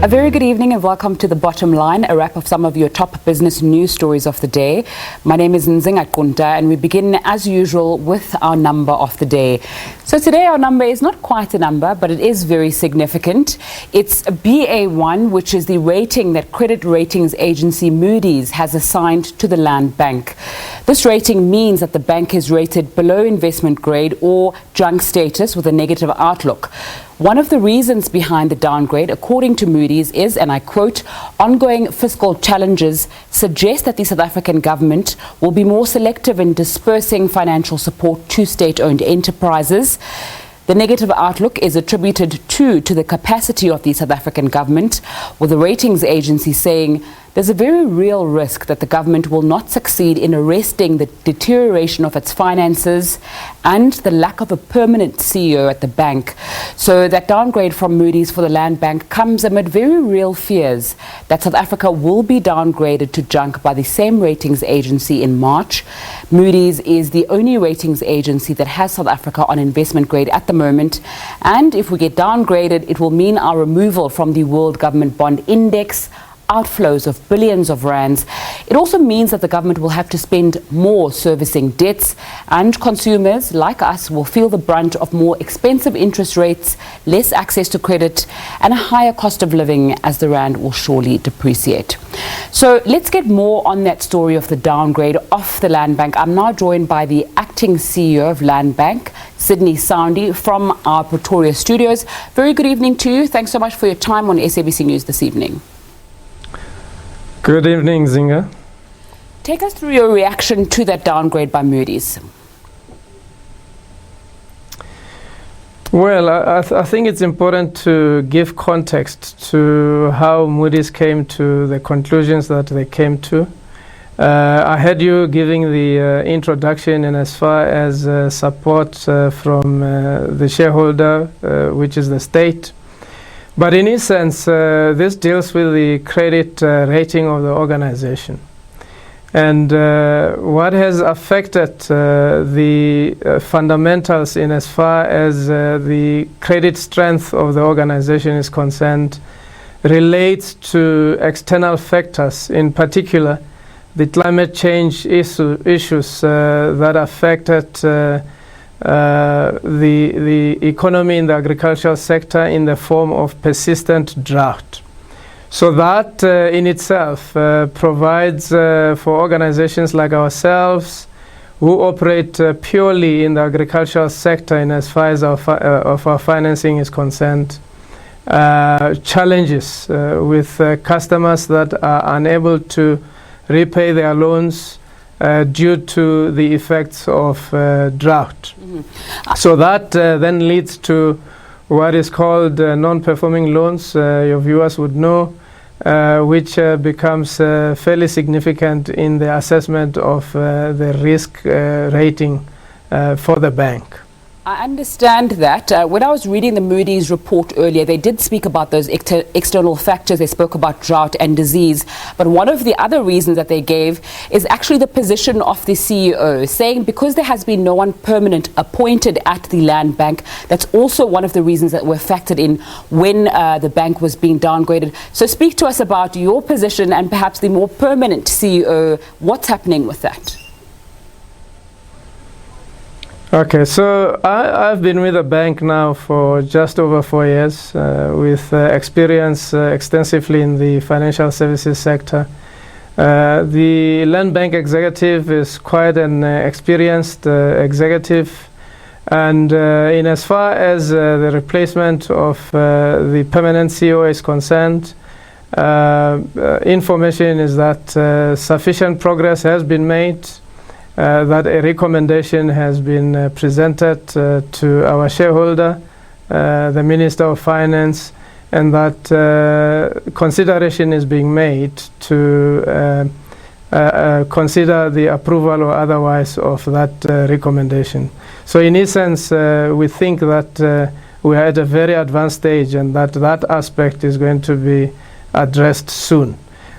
A very good evening and welcome to The Bottom Line, a wrap of some of your top business news stories of the day. My name is Nzinga Kunta and we begin as usual with our number of the day. So today our number is not quite a number, but it is very significant. It's BA1, which is the rating that credit ratings agency Moody's has assigned to the Land Bank. This rating means that the bank is rated below investment grade or junk status with a negative outlook. One of the reasons behind the downgrade, according to Moody's, is, and I quote, ongoing fiscal challenges suggest that the South African government will be more selective in dispersing financial support to state-owned enterprises. The negative outlook is attributed to the capacity of the South African government, with the ratings agency saying there's a very real risk that the government will not succeed in arresting the deterioration of its finances and the lack of a permanent CEO at the bank. So that downgrade from Moody's for the Land Bank comes amid very real fears that South Africa will be downgraded to junk by the same ratings agency in March. Moody's is the only ratings agency that has South Africa on investment grade at the moment. And if we get downgraded, it will mean our removal from the World Government Bond Index, outflows of billions of rands. It also means that the government will have to spend more servicing debts, and consumers like us will feel the brunt of more expensive interest rates, less access to credit, and a higher cost of living as the rand will surely depreciate. So let's get more on that story of the downgrade of the Land Bank. I'm now joined by the acting CEO of Land Bank, Sydney Soundy, from our Pretoria studios. Very good evening to you. Thanks so much for your time on SABC News this evening. Good evening, Zinga. Take us through your reaction to that downgrade by Moody's. Well, I think it's important to give context to how Moody's came to the conclusions that they came to. I heard you giving the introduction, and as far as support from the shareholder, which is the state. But in essence, this deals with the credit rating of the organization. And what has affected the fundamentals in as far as the credit strength of the organization is concerned relates to external factors, in particular the climate change issues that affected the economy in the agricultural sector in the form of persistent drought. So that in itself provides for organizations like ourselves who operate purely in the agricultural sector in as far as our financing is concerned, challenges with customers that are unable to repay their loans due to the effects of drought. Mm-hmm. So that then leads to what is called non-performing loans, your viewers would know, which becomes fairly significant in the assessment of the risk rating for the bank. I understand that. When I was reading the Moody's report earlier, they did speak about those external factors. They spoke about drought and disease. But one of the other reasons that they gave is actually the position of the CEO, saying because there has been no one permanent appointed at the Land Bank, that's also one of the reasons that were factored in when the bank was being downgraded. So speak to us about your position and perhaps the more permanent CEO. What's happening with that? Okay, so I've been with the bank now for just over 4 years with experience extensively in the financial services sector. The Land Bank executive is quite an experienced executive, and in as far as the replacement of the permanent CEO is concerned, information is that sufficient progress has been made. That a recommendation has been presented to our shareholder, the Minister of Finance, and that consideration is being made to consider the approval or otherwise of that recommendation. So in essence, we think that we are at a very advanced stage and that aspect is going to be addressed soon.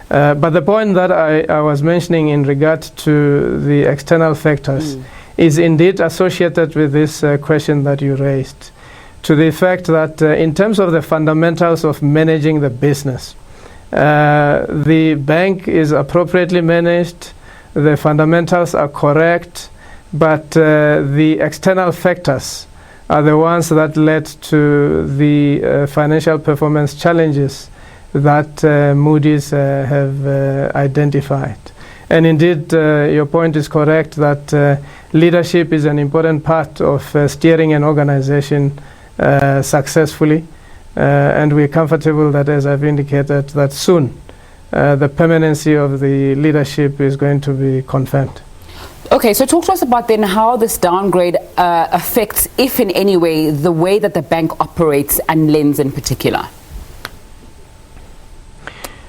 But the point that I was mentioning in regard to the external factors is indeed associated with this question that you raised. to the effect that in terms of the fundamentals of managing the business, the bank is appropriately managed, the fundamentals are correct, but the external factors are the ones that led to the financial performance challenges that Moody's have identified. And indeed, your point is correct that leadership is an important part of steering an organization successfully. And we're comfortable that, as I've indicated, that soon the permanency of the leadership is going to be confirmed. Okay, so talk to us about then how this downgrade affects, if in any way, the way that the bank operates and lends in particular.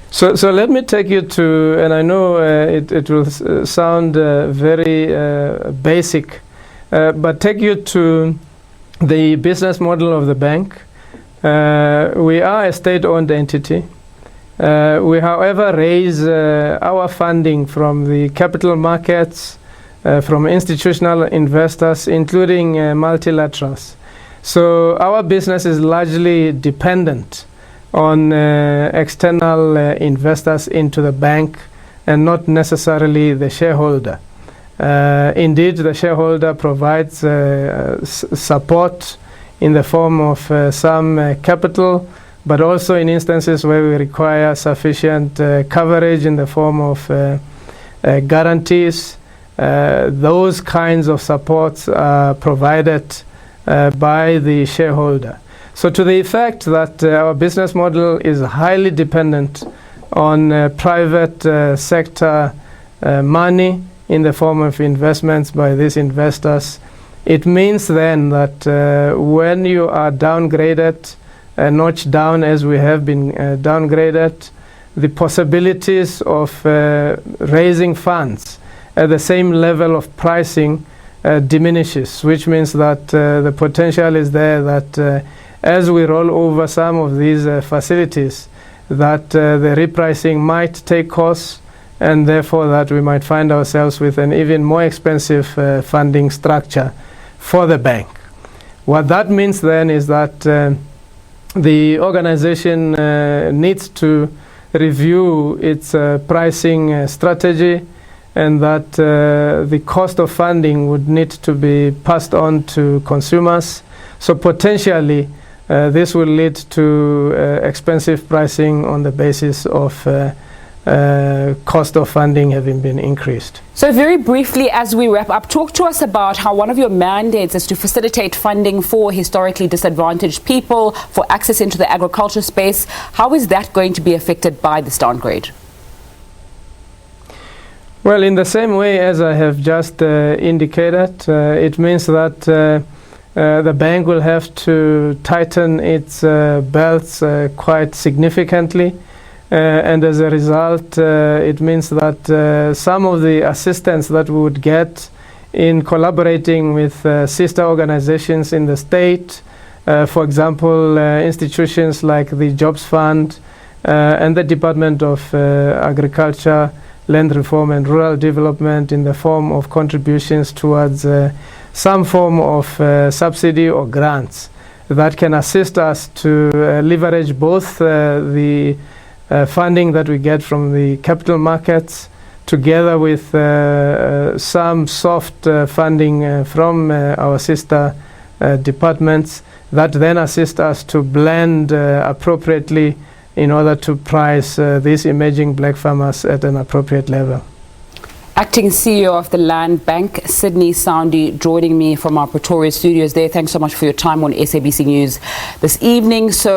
So let me take you to, and I know it will sound very basic, but take you to the business model of the bank. We are a state-owned entity. We, however, raise our funding from the capital markets, from institutional investors, including multilaterals. So our business is largely dependent on external investors into the bank and not necessarily the shareholder. Indeed, the shareholder provides support in the form of some capital, but also in instances where we require sufficient coverage in the form of guarantees. Those kinds of supports are provided by the shareholder. So to the effect that our business model is highly dependent on private sector money in the form of investments by these investors, it means then that when you are downgraded, notched down as we have been downgraded, the possibilities of raising funds at the same level of pricing diminishes, which means that the potential is there that as we roll over some of these facilities, that the repricing might take course, and therefore that we might find ourselves with an even more expensive funding structure for the bank. What that means then is that the organization needs to review its pricing strategy, and that the cost of funding would need to be passed on to consumers. So potentially this will lead to expensive pricing on the basis of cost of funding having been increased. So very briefly, as we wrap up, talk to us about how one of your mandates is to facilitate funding for historically disadvantaged people, for access into the agriculture space. How is that going to be affected by this downgrade? Well, in the same way as I have just indicated, it means that the bank will have to tighten its belts quite significantly. And as a result, it means that some of the assistance that we would get in collaborating with sister organizations in the state, for example, institutions like the Jobs Fund and the Department of Agriculture, Land Reform and Rural Development, in the form of contributions towards some form of subsidy or grants that can assist us to leverage both the funding that we get from the capital markets, together with some soft funding from our sister departments, that then assist us to blend appropriately in order to price these emerging black farmers at an appropriate level. Acting CEO of the Land Bank Sydney Soundy joining me from our Pretoria studios there. Thanks so much for your time on SABC News this evening. So